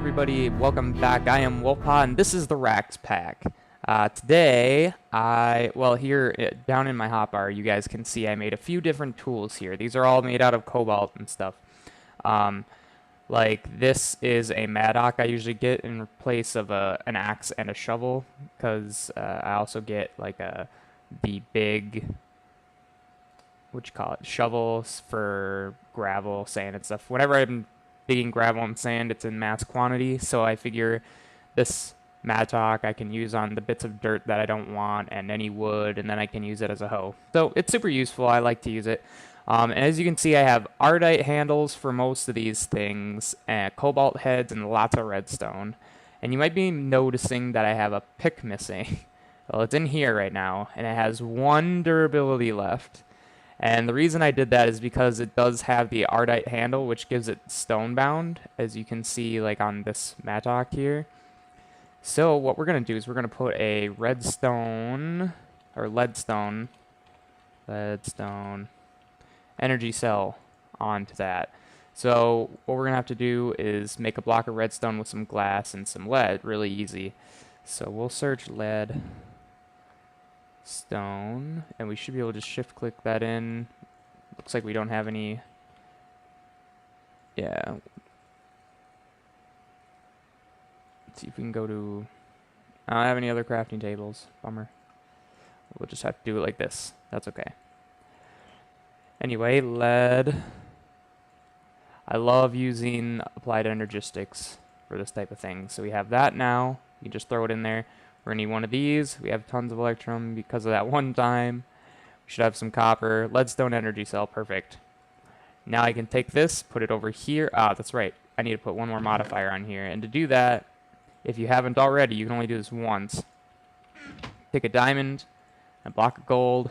everybody, welcome back. I am Wolfpaw and this is the RaxPack. Today, here down in my hotbar, you guys can see I made a few different tools here. These are all made out of cobalt and stuff. Like this is a Maddock I usually get in place of an axe and a shovel, because I also get like the big, shovels for gravel, sand, and stuff. Whenever I'm digging gravel and sand, it's in mass quantity, so I figure this mattock I can use on the bits of dirt that I don't want and any wood, and then I can use it as a hoe. So it's super useful. I like to use it. And as you can see, I have ardite handles for most of these things, and cobalt heads, and lots of redstone. And you might be noticing that I have a pick missing. Well, it's in here right now, and it has 1 durability left. And the reason I did that is because it does have the ardite handle, which gives it stone bound, as you can see like on this mattock here. So what we're going to do is we're going to put a leadstone energy cell onto that. So what we're going to have to do is make a block of redstone with some glass and some lead. Really easy. So we'll search lead stone, and we should be able to just shift click that in. Looks like we don't have any. Yeah. Let's see if we can go to. I don't have any other crafting tables. Bummer. We'll just have to do it like this. That's okay. Anyway, lead. I love using applied energistics for this type of thing. So we have that now. You just throw it in there. We're going to need one of these. We have tons of electrum because of that one time. We should have some copper. Leadstone energy cell. Perfect. Now I can take this, put it over here. Ah, that's right. I need to put one more modifier on here. And to do that, if you haven't already, you can only do this once. Take a diamond, a block of gold,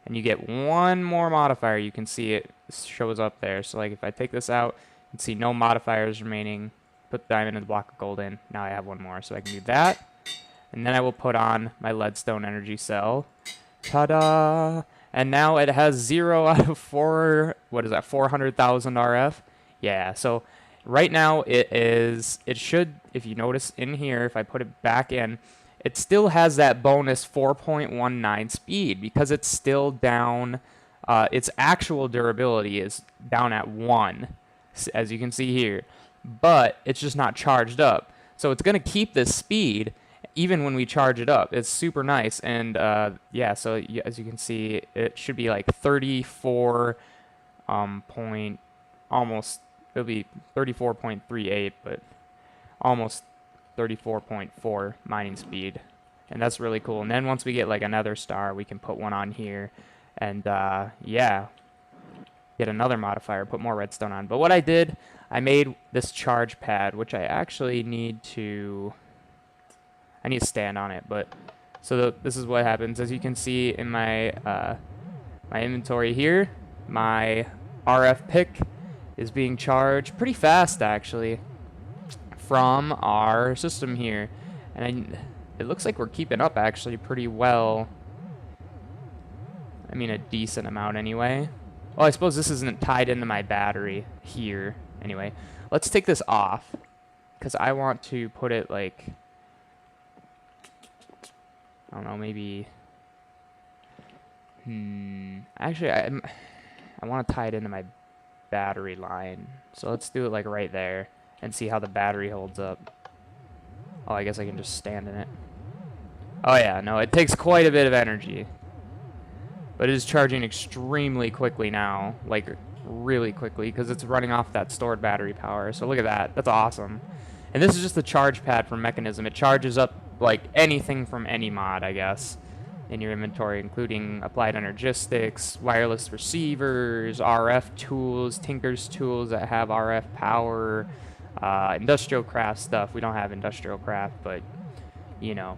and you get one more modifier. You can see it shows up there. So like if I take this out, you can see no modifiers remaining. Put the diamond and the block of gold in. Now I have one more. So I can do that. And then I will put on my leadstone energy cell. Ta-da! And now it has 0 out of 4, what is that, 400,000 RF? Yeah, so right now it should, if you notice in here, if I put it back in, it still has that bonus 4.19 speed because it's still down, its actual durability is down at 1, as you can see here. But it's just not charged up. So it's going to keep this speed even when we charge it up. It's super nice. And yeah, so as you can see, it should be like 34 it'll be 34.38, but almost 34.4 mining speed. And that's really cool. And then once we get like another star, we can put one on here and yeah, get another modifier, put more redstone on. But what I did, I made this charge pad, which I actually need to stand on it, but so this is what happens. As you can see in my my inventory here, my RF pick is being charged pretty fast actually from our system here, and it looks like we're keeping up actually pretty well. I mean, a decent amount anyway. Well, I suppose this isn't tied into my battery here. Anyway, let's take this off because I want to put it like, I don't know, maybe, actually, I want to tie it into my battery line. So let's do it like right there and see how the battery holds up. Oh, I guess I can just stand in it. Oh yeah, no, it takes quite a bit of energy. But it is charging extremely quickly now, like really quickly, because it's running off that stored battery power. So look at that, that's awesome. And this is just the charge pad from Mechanism. It charges up like anything from any mod, I guess, in your inventory, including applied energistics, wireless receivers, RF tools, Tinker's tools that have RF power, industrial craft stuff. We don't have industrial craft, but you know.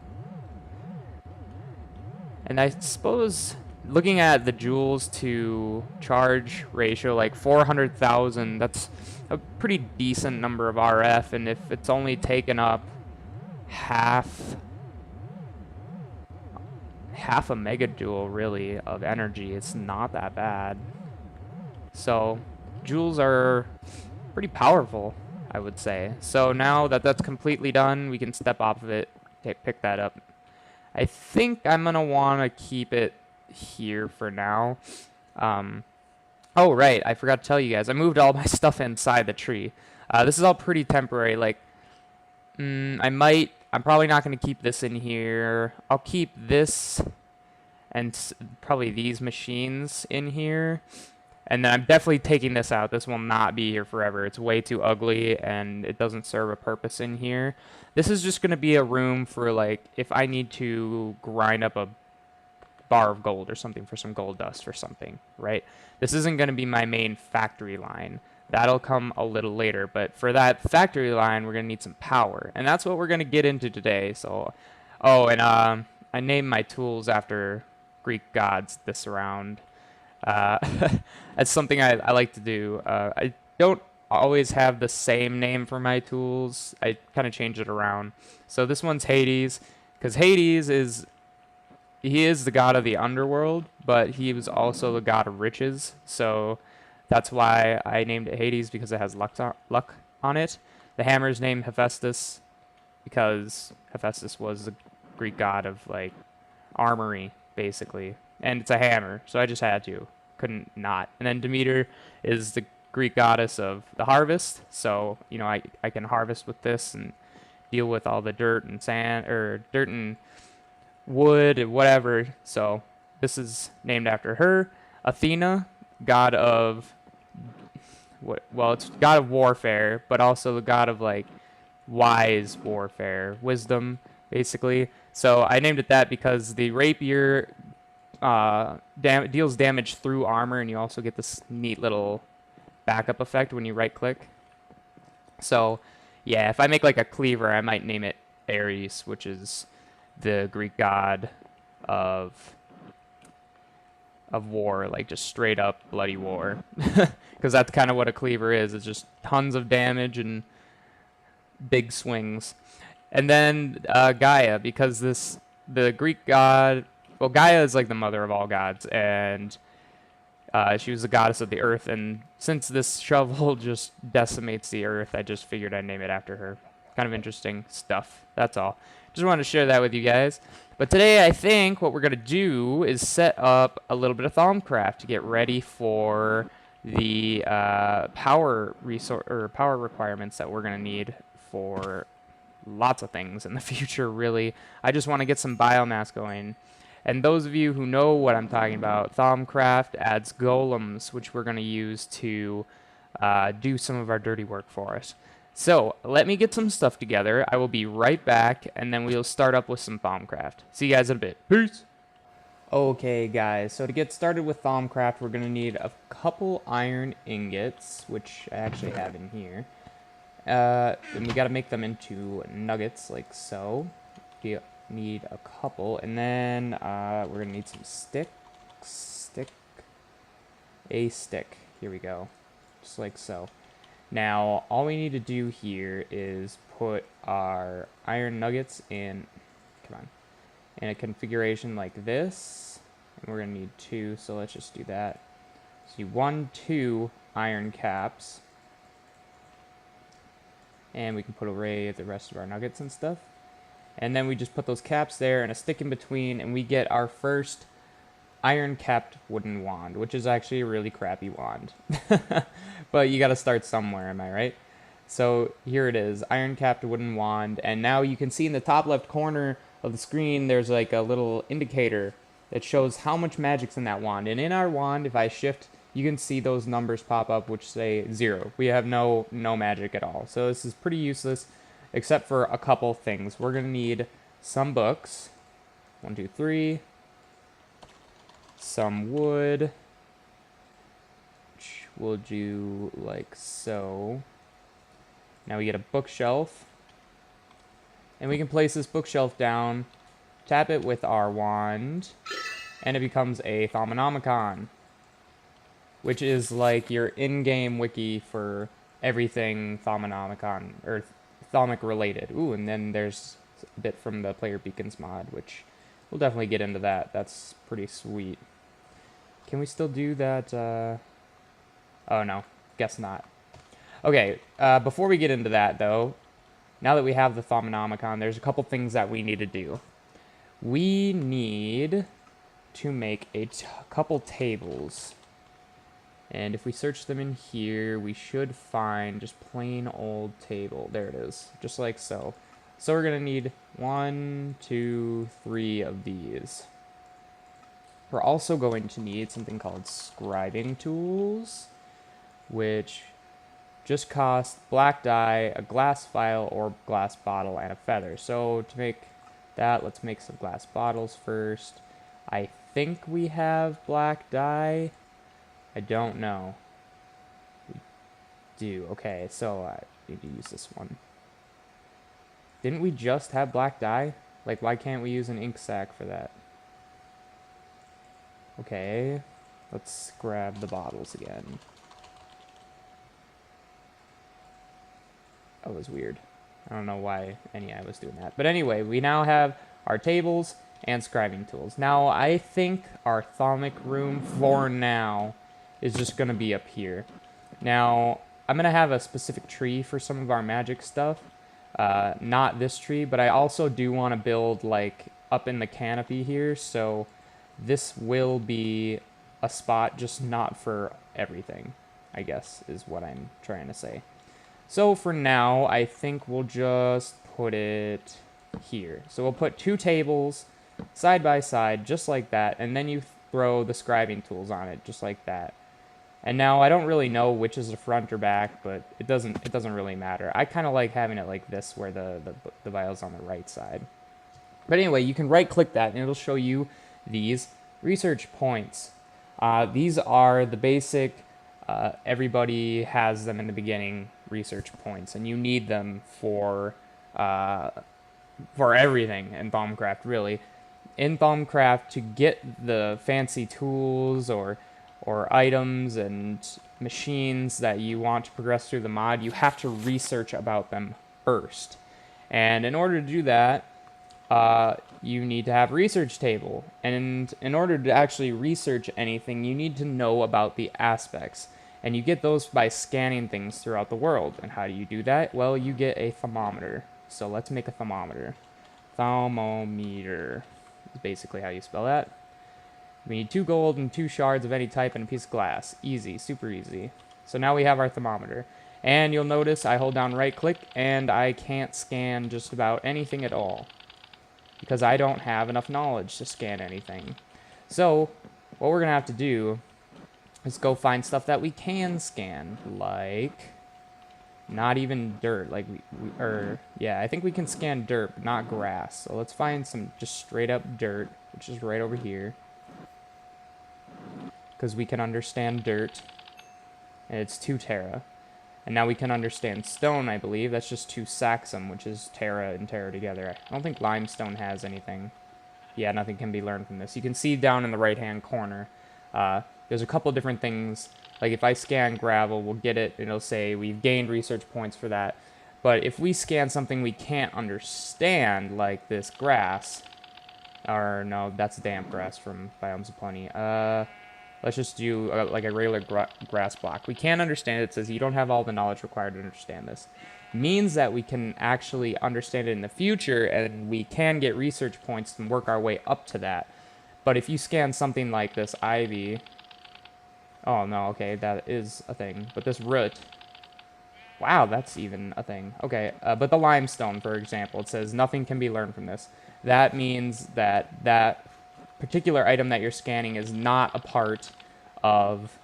And I suppose looking at the joules to charge ratio, like 400,000, that's a pretty decent number of RF, and if it's only taken up half a megajoule really of energy, it's not that bad. So joules are pretty powerful. I would say. So now that that's completely done, we can step off of it, pick that up. I think I'm going to want to keep it here for now. Oh, right, I forgot to tell you guys. I moved all my stuff inside the tree. This is all pretty temporary. Like, I'm probably not going to keep this in here. I'll keep this and probably these machines in here. And then I'm definitely taking this out. This will not be here forever. It's way too ugly, and it doesn't serve a purpose in here. This is just going to be a room for, like, if I need to grind up a bar of gold or something for some gold dust or something, right? This isn't going to be my main factory line. That'll come a little later, but for that factory line, we're going to need some power, and that's what we're going to get into today. So, oh, and I named my tools after Greek gods this round. That's something I like to do. I don't always have the same name for my tools. I kind of change it around. So this one's Hades, because Hades is the god of the underworld, but he was also the god of riches. So that's why I named it Hades, because it has luck on it. The hammer is named Hephaestus because Hephaestus was the Greek god of, like, armory, basically. And it's a hammer, so I just had to. Couldn't not. And then Demeter is the Greek goddess of the harvest, so, you know, I can harvest with this and deal with all the dirt and sand, or dirt and wood and whatever. So this is named after her. Athena, god of it's god of warfare, but also the god of, like, wise warfare, wisdom, basically. So I named it that because the rapier deals damage through armor, and you also get this neat little backup effect when you right click. So yeah, if I make, like, a cleaver, I might name it Ares, which is the Greek god of war, like, just straight up bloody war. Because that's kind of what a cleaver is. It's just tons of damage and big swings. And then Gaia, because the Greek god, well, Gaia is like the mother of all gods, and she was the goddess of the earth. And since this shovel just decimates the earth, I just figured I'd name it after her. Kind of interesting stuff. That's all. Just wanted to share that with you guys. But today, I think what we're going to do is set up a little bit of Thaumcraft to get ready for the power requirements that we're going to need for lots of things in the future, really. I just want to get some biomass going. And those of you who know what I'm talking about, Thaumcraft adds golems, which we're going to use to do some of our dirty work for us. So, let me get some stuff together. I will be right back, and then we'll start up with some Thaumcraft. See you guys in a bit. Peace! Okay, guys, so to get started with Thaumcraft, we're going to need a couple iron ingots, which I actually have in here. And we got to make them into nuggets, like so. We need a couple, and then we're going to need some a stick. Here we go. Just like so. Now, all we need to do here is put our iron nuggets in a configuration like this. And we're going to need 2, so let's just do that. So 1, 2 iron caps. And we can put away the rest of our nuggets and stuff. And then we just put those caps there and a stick in between, and we get our first iron-capped wooden wand, which is actually a really crappy wand. But you gotta start somewhere, am I right? So here it is, iron-capped wooden wand, and now you can see in the top left corner of the screen there's like a little indicator that shows how much magic's in that wand. And in our wand, if I shift, you can see those numbers pop up which say 0. We have no magic at all. So this is pretty useless, except for a couple things. We're gonna need some books. 1, 2, 3. Some wood, which we'll do like so. Now we get a bookshelf, and we can place this bookshelf down, tap it with our wand, and it becomes a Thaumonomicon, which is like your in-game wiki for everything Thaumonomicon, or Thaumic related. Ooh, and then there's a bit from the Player Beacons mod, which we'll definitely get into that. That's pretty sweet. Can we still do that? Oh no, guess not. Okay, before we get into that, though, now that we have the Thaumic, there's a couple things that we need to do. We need to make a couple tables. And if we search them in here, we should find just plain old table. There it is, just like so. So we're going to need 1, 2, 3 of these. We're also going to need something called scribing tools, which just cost black dye, a glass vial or glass bottle, and a feather. So to make that, let's make some glass bottles first. I think we have black dye. I don't know. We do. Okay, so I need to use this one. Didn't we just have black dye? Like, why can't we use an ink sac for that? Okay, let's grab the bottles again. That was weird. I don't know why I was doing that. But anyway, we now have our tables and scribing tools. Now, I think our Thaumic room, for now, is just going to be up here. Now, I'm going to have a specific tree for some of our magic stuff. Not this tree, but I also do want to build, like, up in the canopy here, so this will be a spot just not for everything, I guess, is what I'm trying to say. So for now, I think we'll just put it here. So we'll put 2 tables side by side, just like that, and then you throw the scribing tools on it, just like that. And now I don't really know which is the front or back, but it doesn't really matter. I kind of like having it like this, where the vial's on the right side. But anyway, you can right-click that, and it'll show you these research points. These are the basic, everybody has them in the beginning, research points, and you need them for everything in Thaumcraft, really. In Thaumcraft, to get the fancy tools or items and machines that you want to progress through the mod, you have to research about them first. And in order to do that, you need to have a research table. And in order to actually research anything, you need to know about the aspects. And you get those by scanning things throughout the world. And how do you do that? Well, you get a thermometer. So let's make a thermometer. Thermometer is basically how you spell that. We need 2 gold and 2 shards of any type and a piece of glass. Easy, super easy. So now we have our thermometer. And you'll notice I hold down right click and I can't scan just about anything at all, because I don't have enough knowledge to scan anything. So what we're going to have to do is go find stuff that we can scan, like not even dirt. Like yeah, I think we can scan dirt, but not grass. So let's find some just straight up dirt, which is right over here, because we can understand dirt, and it's 2 Terra. And now we can understand stone, I believe. That's just 2 Saxum, which is Terra and Terra together. I don't think limestone has anything. Yeah, nothing can be learned from this. You can see down in the right-hand corner, there's a couple different things. Like if I scan gravel, we'll get it, and it'll say we've gained research points for that. But if we scan something we can't understand, like this grass, or no, that's damp grass from Biomes of Plenty. Let's just do like a regular grass block. We can't understand it. It says you don't have all the knowledge required to understand this. Means that we can actually understand it in the future, and we can get research points and work our way up to that. But if you scan something like this ivy, oh no, okay, that is a thing. But this root, wow, that's even a thing. Okay, but the limestone, for example, it says nothing can be learned from this. That means that that particular item that you're scanning is not a part of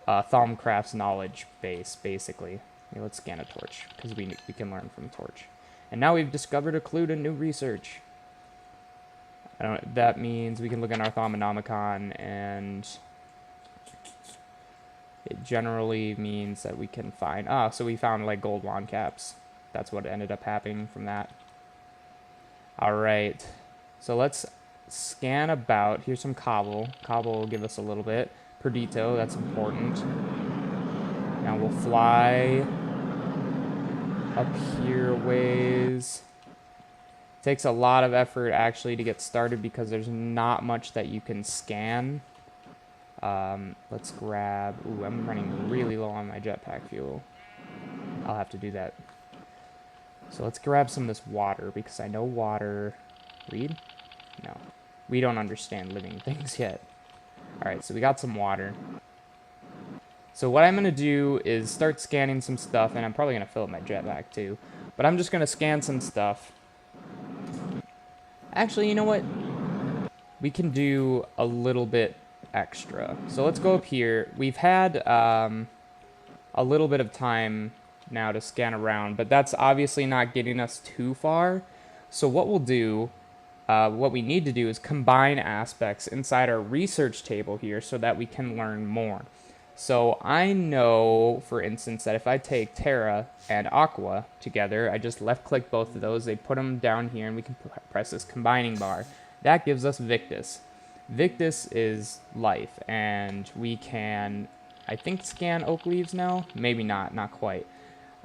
Thaumcraft's knowledge base, basically. Okay, let's scan a torch, because we can learn from torch. And now we've discovered a clue to new research. That means we can look in our Thaumic, and it generally means that we can find... so we found, like, gold wand caps. That's what ended up happening from that. Alright, so let's scan about. Here's some cobble. Cobble will give us a little bit. Perdito, that's important. Now we'll fly up here ways. Takes a lot of effort actually to get started, because there's not much that you can scan. Let's grab... Ooh, I'm running really low on my jetpack fuel. I'll have to do that. So let's grab some of this water, because I know water... Read? No. We don't understand living things yet. Alright, so we got some water. So what I'm going to do is start scanning some stuff, and I'm probably going to fill up my jetpack too. But I'm just going to scan some stuff. Actually, you know what? We can do a little bit extra. So let's go up here. We've had a little bit of time now to scan around, but that's obviously not getting us too far. So what we'll do, what we need to do is combine aspects inside our research table here so that we can learn more. So I know, for instance, that if I take Terra and Aqua together, I just left-click both of those, they put them down here, and we can press this combining bar. That gives us Victus. Victus is life, and we can, I think, scan oak leaves now? Maybe not, not quite.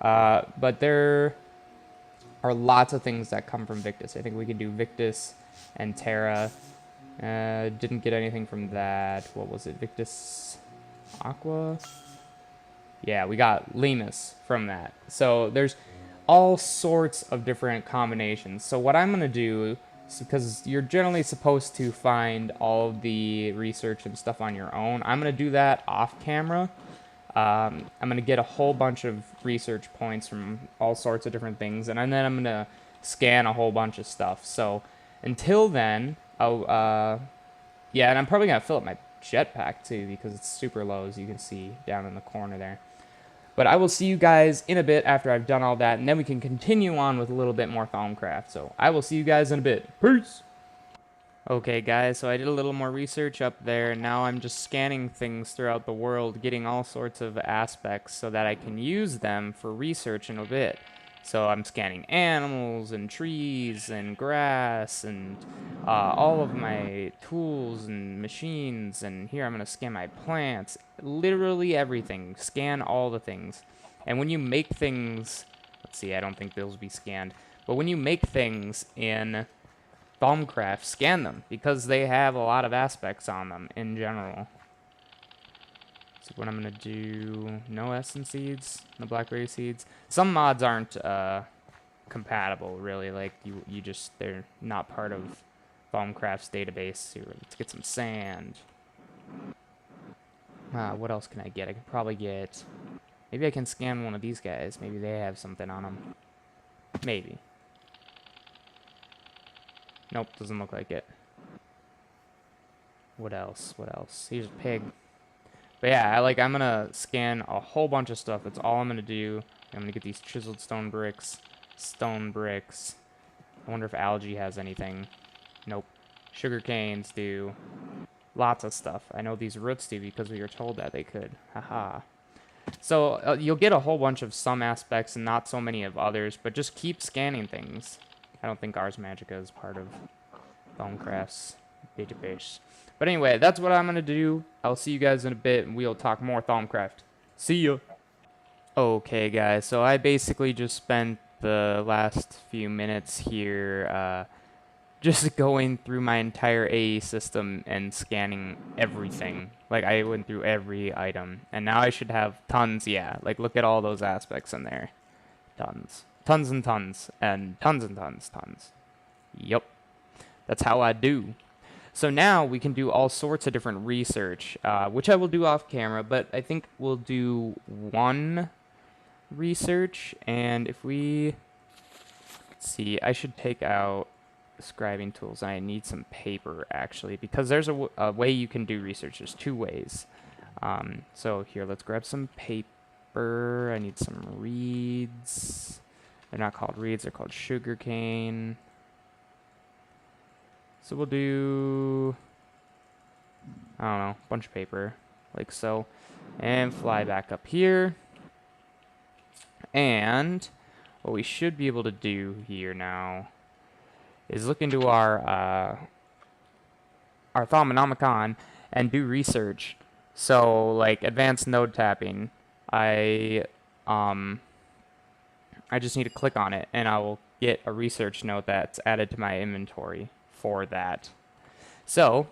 But there are lots of things that come from Victus. I think we can do Victus and Terra. Didn't get anything from that. What was it? Victus Aqua? Yeah, we got Lemus from that. So there's all sorts of different combinations. So what I'm going to do, because you're generally supposed to find all of the research and stuff on your own, I'm going to do that off camera. I'm going to get a whole bunch of research points from all sorts of different things, and then I'm going to scan a whole bunch of stuff. So until then, yeah, and I'm probably going to fill up my jetpack too, because it's super low, as you can see down in the corner there. But I will see you guys in a bit after I've done all that, and then we can continue on with a little bit more Thaumcraft. So I will see you guys in a bit. Peace! Okay guys, so I did a little more research up there, and now I'm just scanning things throughout the world, getting all sorts of aspects so that I can use them for research in a bit. So I'm scanning animals and trees and grass and all of my tools and machines, and here I'm going to scan my plants. Literally everything. Scan all the things. And when you make things, let's see, I don't think those will be scanned, but when you make things in Thaumcraft, scan them, because they have a lot of aspects on them in general. So what I'm going to do, no essence seeds, no blackberry seeds. Some mods aren't compatible, really, like they're not part of Thaumcraft's database. Here, let's get some sand. What else can I get? I can probably get, maybe I can scan one of these guys. Maybe they have something on them. Maybe. Nope, doesn't look like it. What else? What else? Here's a pig. But yeah, I'm gonna scan a whole bunch of stuff. That's all I'm gonna do. I'm gonna get these chiseled stone bricks. I wonder if algae has anything. Nope. Sugar canes do. Lots of stuff. I know these roots do because we were told that they could. Haha. So you'll get a whole bunch of some aspects and not so many of others, but just keep scanning things. I don't think Ars Magica is part of Thaumcraft's database. But anyway, that's what I'm going to do. I'll see you guys in a bit, and we'll talk more Thaumcraft. See ya! Okay, guys, so I basically just spent the last few minutes here just going through my entire AE system and scanning everything. Like, I went through every item. And now I should have tons, yeah. Like, look at all those aspects in there. Tons. Tons and tons, and tons and tons, tons. Yup. That's how I do. So now we can do all sorts of different research, which I will do off camera, but I think we'll do one research, and if we... Let's see, I should take out scribing tools, and I need some paper, actually, because there's a way you can do research. There's two ways. So here, let's grab some paper. I need some reeds. They're not called reeds, they're called sugarcane. So we'll do, I don't know, a bunch of paper, like so. And fly back up here. And what we should be able to do here now is look into our Thaumic and do research. So, like, advanced node tapping, I just need to click on it, and I will get a research note that's added to my inventory for that. So,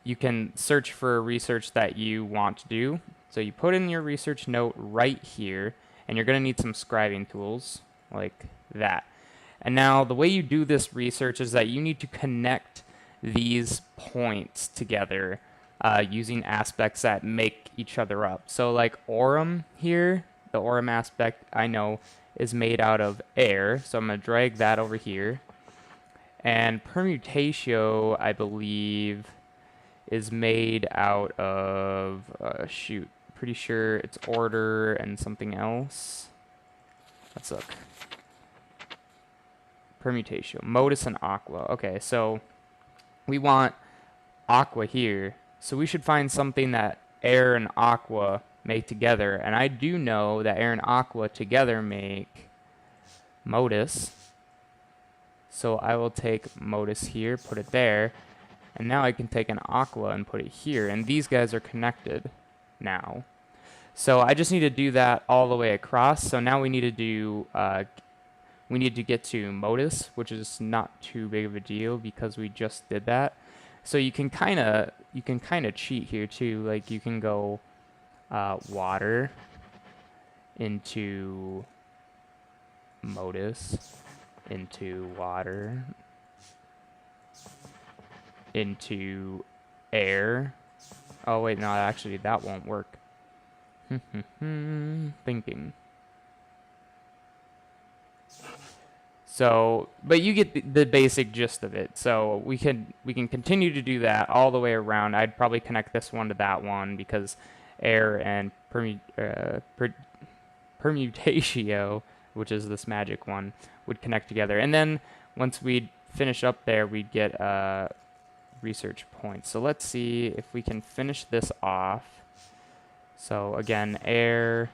you can search for research that you want to do. So you put in your research note right here, And you're going to need some scribing tools like that. And now the way you do this research is that you need to connect these points together using aspects that make each other up. So like Aurum here, the Aurum aspect I know is made out of air. So I'm going to drag that over here. And Permutatio, I believe, is made out of, shoot, pretty sure it's order and something else. Let's look. Permutatio, Modus and Aqua. Okay, so we want Aqua here. So we should find something that air and Aqua make together. And I do know that air and Aqua together make Modus. So I will take Modus here, put it there. And now I can take an Aqua and put it here. And these guys are connected now. So I just need to do that all the way across. So now we need to do... we need to get to Modus, which is not too big of a deal because we just did that. So you can kind of cheat here too. Like you can go water into Modus, into water, into air. Oh wait, no, actually that won't work. Thinking. So, but you get the basic gist of it. So we can continue to do that all the way around. I'd probably connect this one to that one because air and Permutatio, which is this magic one, would connect together. And then once we'd finish up there, we'd get research points. So let's see if we can finish this off. So again, air,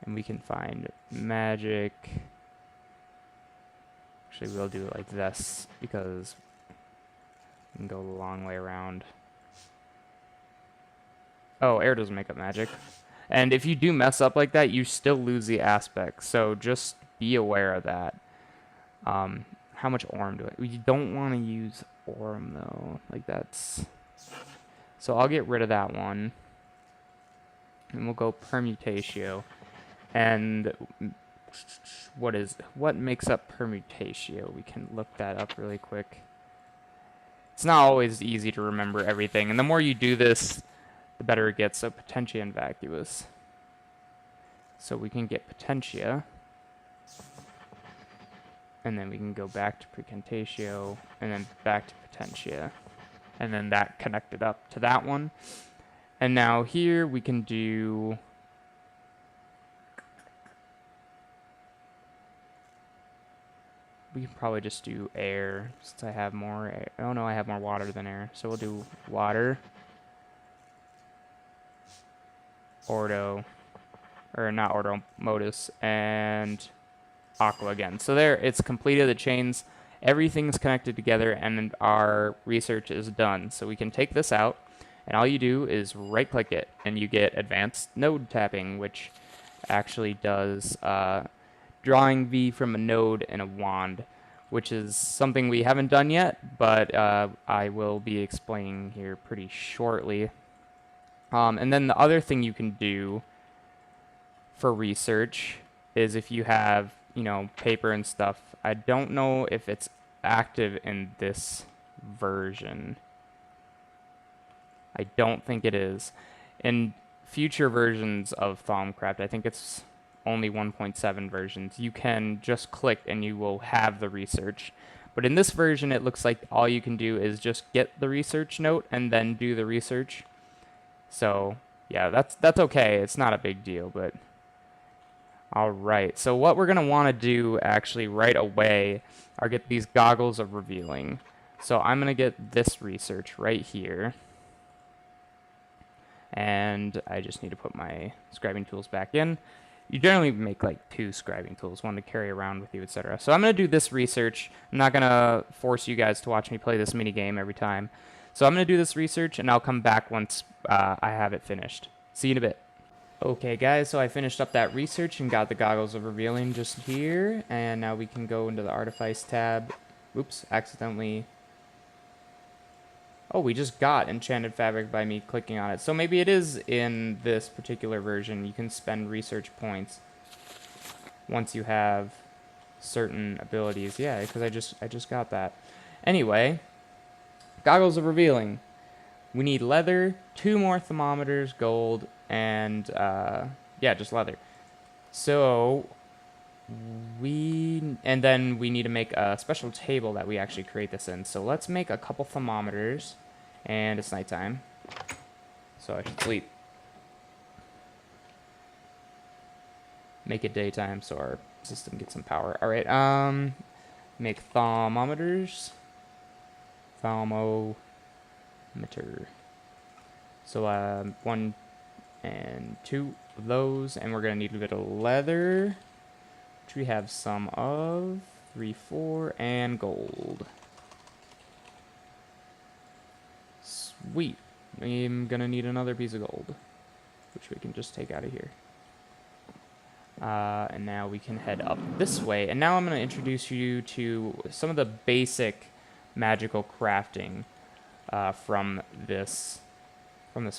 and we can find magic. Actually, we'll do it like this because we can go the long way around. Oh, air doesn't make up magic. And if you do mess up like that, you still lose the aspect. So just be aware of that. How much Aurum do I... We don't want to use Aurum, though. Like, that's... So I'll get rid of that one. And we'll go Permutatio. And... what makes up Permutatio? We can look that up really quick. It's not always easy to remember everything, and the more you do this, the better it gets. So Potentia and Vacuous. So we can get Potentia, and then we can go back to Precantatio, and then back to Potentia, and then that connected up to that one. And now here we can do... We can probably just do air, since I have more air. Oh no, I have more water than air. So we'll do water, Ordo, or not Ordo, Modus, and Aqua again. So there, it's completed the chains. Everything's connected together, and our research is done. So we can take this out, and all you do is right-click it, and you get Advanced Node Tapping, which actually does... drawing V from a node and a wand, which is something we haven't done yet, but I will be explaining here pretty shortly. And then the other thing you can do for research is if you have, you know, paper and stuff. I don't know if it's active in this version. I don't think it is. In future versions of Thaumcraft, I think it's only 1.7 versions, you can just click and you will have the research. But in this version, it looks like all you can do is just get the research note and then do the research. So yeah, that's okay. It's not a big deal, but all right. So what we're gonna want to do actually right away are get these goggles of revealing. So I'm gonna get this research right here. And I just need to put my scribing tools back in. You generally make like 2 scribing tools, one to carry around with you, etc. So I'm going to do this research. I'm not going to force you guys to watch me play this mini game every time. So I'm going to do this research, and I'll come back once I have it finished. See you in a bit. Okay, guys, so I finished up that research and got the goggles of revealing just here. And now we can go into the Artifice tab. Oops, accidentally... Oh, we just got Enchanted Fabric by me clicking on it. So maybe it is in this particular version. You can spend research points. once you have certain abilities. Yeah, because I just got that. Anyway, goggles of revealing. We need leather, 2 more thermometers, gold, and yeah, just leather. So and then we need to make a special table that we actually create this in. So let's make a couple thermometers, and it's nighttime, so I should sleep. Make it daytime so our system gets some power. All right, make thermometers. Thermometer. So 1 and 2 of those, and we're gonna need a bit of leather, which we have some of. 3, 4, and gold. Sweet. I'm gonna need another piece of gold, which we can just take out of here. And now we can head up this way. And now I'm going to introduce you to some of the basic magical crafting from this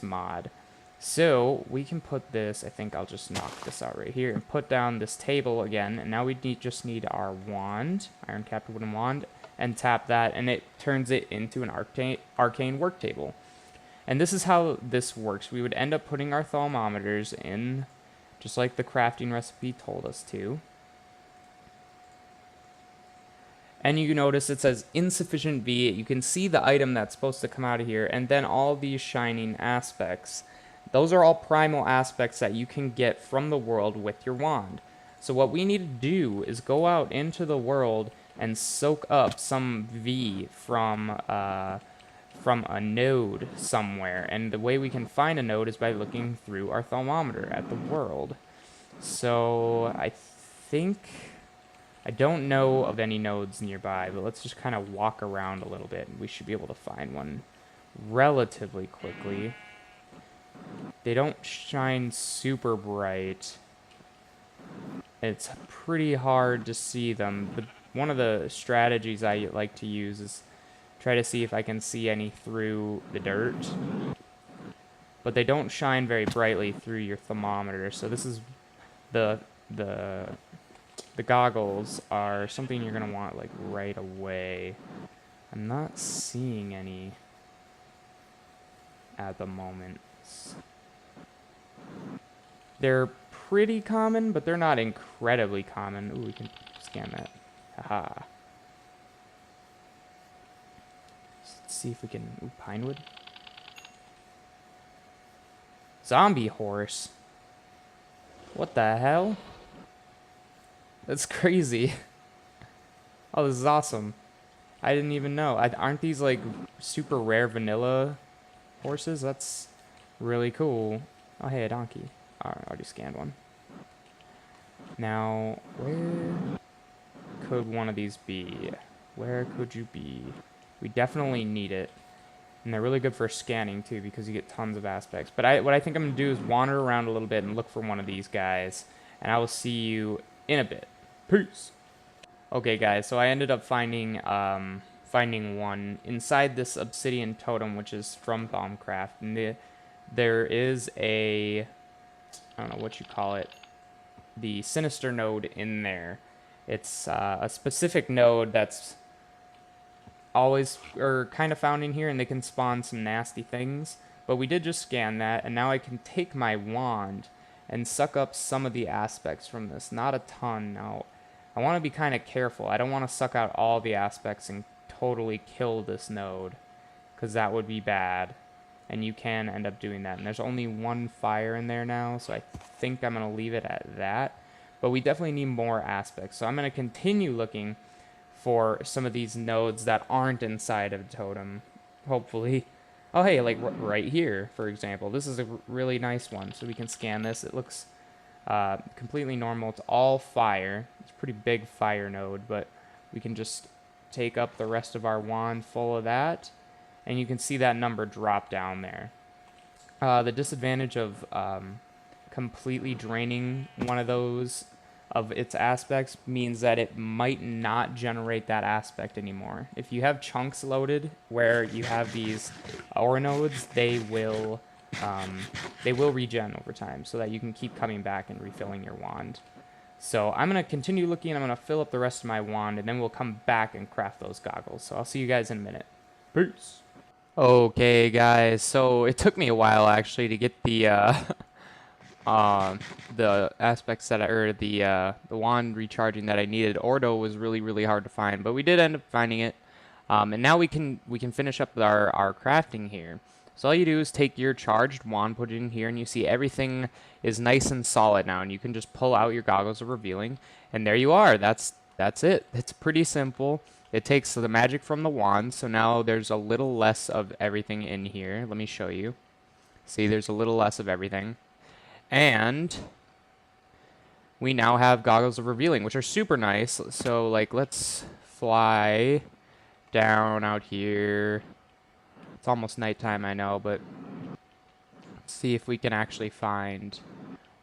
mod. So we can put this, I think I'll just knock this out right here, and put down this table again. And now we just need our wand, iron capped wooden wand, and tap that, and it turns it into an arcane work table. And this is how this works. We would end up putting our thermometers in, just like the crafting recipe told us to. And you notice it says insufficient V. You can see the item that's supposed to come out of here, and then all these shining aspects. Those are all primal aspects that you can get from the world with your wand. So what we need to do is go out into the world and soak up some V from a node somewhere, and the way we can find a node is by looking through our thermometer at the world. So I don't know of any nodes nearby, but let's just kind of walk around a little bit, and we should be able to find one relatively quickly. They don't shine super bright. It's pretty hard to see them, but one of the strategies I like to use is try to see if I can see any through the dirt. But they don't shine very brightly through your thermometer, so this is the goggles are something you're gonna want like right away. I'm not seeing any at the moment. They're pretty common, but they're not incredibly common. Ooh, we can scan that. Haha. Let's see if we can... Ooh, pine wood. Zombie horse. What the hell? That's crazy. Oh, this is awesome. I didn't even know. Aren't these like super rare vanilla horses? That's really cool. Oh, hey, a donkey. I already scanned one. Now, where could one of these be? Where could you be? We definitely need it. And they're really good for scanning too, because you get tons of aspects. But what I think I'm going to do is wander around a little bit and look for one of these guys. And I will see you in a bit. Peace! Okay guys, so I ended up finding one inside this obsidian totem, which is from Thaumcraft. And there is a... I don't know what you call it. The sinister node in there. It's a specific node that's always or kind of found in here, and they can spawn some nasty things. But we did just scan that, and now I can take my wand and suck up some of the aspects from this. Not a ton. Now, I want to be kind of careful. I don't want to suck out all the aspects and totally kill this node, because that would be bad. And you can end up doing that. And there's only one fire in there now, so I think I'm going to leave it at that. But we definitely need more aspects. So I'm going to continue looking for some of these nodes that aren't inside of a totem, hopefully. Oh, hey, like right here, for example. This is a really nice one. So we can scan this. It looks completely normal. It's all fire. It's a pretty big fire node, but we can just take up the rest of our wand full of that. And you can see that number drop down there. The disadvantage of completely draining one of those of its aspects means that it might not generate that aspect anymore. If you have chunks loaded where you have these ore nodes, they will regen over time, so that you can keep coming back and refilling your wand. So I'm going to continue looking, I'm going to fill up the rest of my wand, and then we'll come back and craft those goggles. So I'll see you guys in a minute. Peace. Okay, guys, so it took me a while, actually, to get the aspects that the wand recharging that I needed. Ordo was really hard to find, but we did end up finding it. And now we can finish up our crafting here. So all you do is take your charged wand, put it in here, and you see everything is nice and solid now, and you can just pull out your goggles of revealing, and there you are. That's it. It's pretty simple. It takes the magic from the wand, so now there's a little less of everything in here. Let me show you. See, there's a little less of everything. And we now have goggles of revealing, which are super nice. So, like, let's fly down out here. It's almost nighttime, I know, but let's see if we can actually find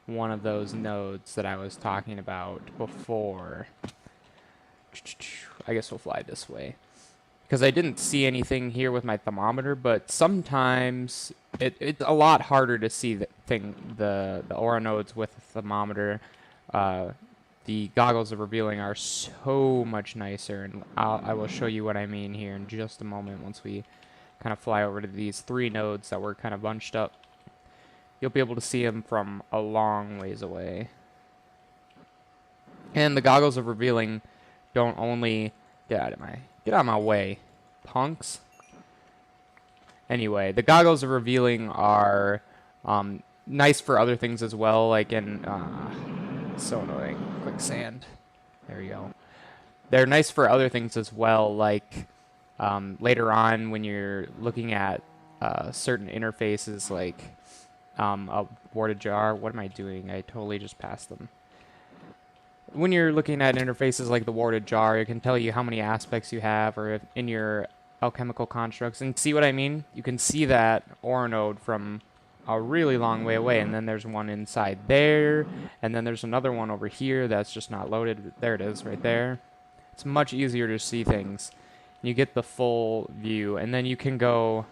one of those nodes that I was talking about before. I guess we'll fly this way, because I didn't see anything here with my thermometer, but sometimes it's a lot harder to see the aura nodes with a thermometer. The goggles of revealing are so much nicer, and I will show you what I mean here in just a moment once we kind of fly over to these 3 nodes that were kind of bunched up. You'll be able to see them from a long ways away. And the goggles of revealing don't only get out of my way, punks. Anyway, the goggles of revealing are nice for other things as well, like in so annoying, quicksand. There you go. They're nice for other things as well, like later on when you're looking at certain interfaces, like a warded jar. What am I doing? I totally just passed them. When you're looking at interfaces like the warded jar, it can tell you how many aspects you have, or if in your alchemical constructs. And see what I mean? You can see that aura node from a really long way away, and then there's one inside there, and then there's another one over here that's just not loaded. There it is, right there. It's much easier to see things. You get the full view, and then you can go...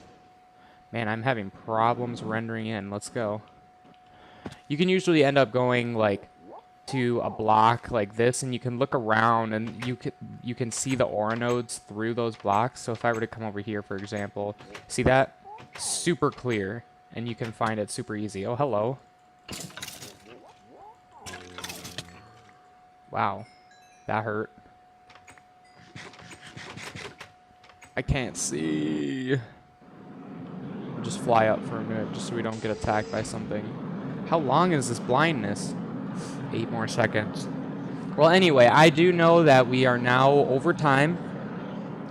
Man, I'm having problems rendering in. Let's go. You can usually end up going, like, to a block like this, and you can look around, and you can see the aura nodes through those blocks. So if I were to come over here, for example, see that? Super clear, and you can find it super easy. Oh, hello. Wow, that hurt. I can't see. I'll just fly up for a minute just so we don't get attacked by something. How long is this blindness? 8 more seconds. Well, anyway, I do know that we are now over time,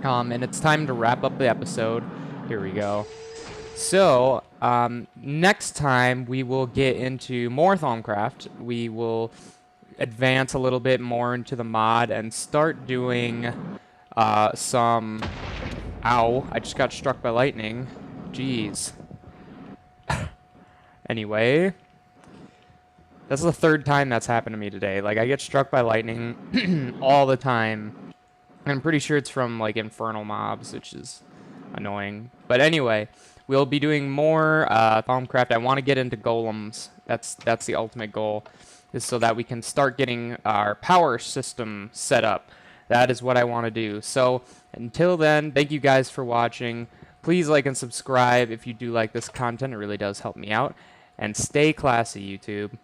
and it's time to wrap up the episode. Here we go. So, next time we will get into more Thaumcraft. We will advance a little bit more into the mod and start doing some... Ow, I just got struck by lightning. Jeez. Anyway... That's the 3rd time that's happened to me today. Like, I get struck by lightning all the time. I'm pretty sure it's from, like, infernal mobs, which is annoying. But anyway, we'll be doing more Thaumcraft. I want to get into golems. That's the ultimate goal, is so that we can start getting our power system set up. That is what I want to do. So, until then, thank you guys for watching. Please like and subscribe if you do like this content. It really does help me out. And stay classy, YouTube.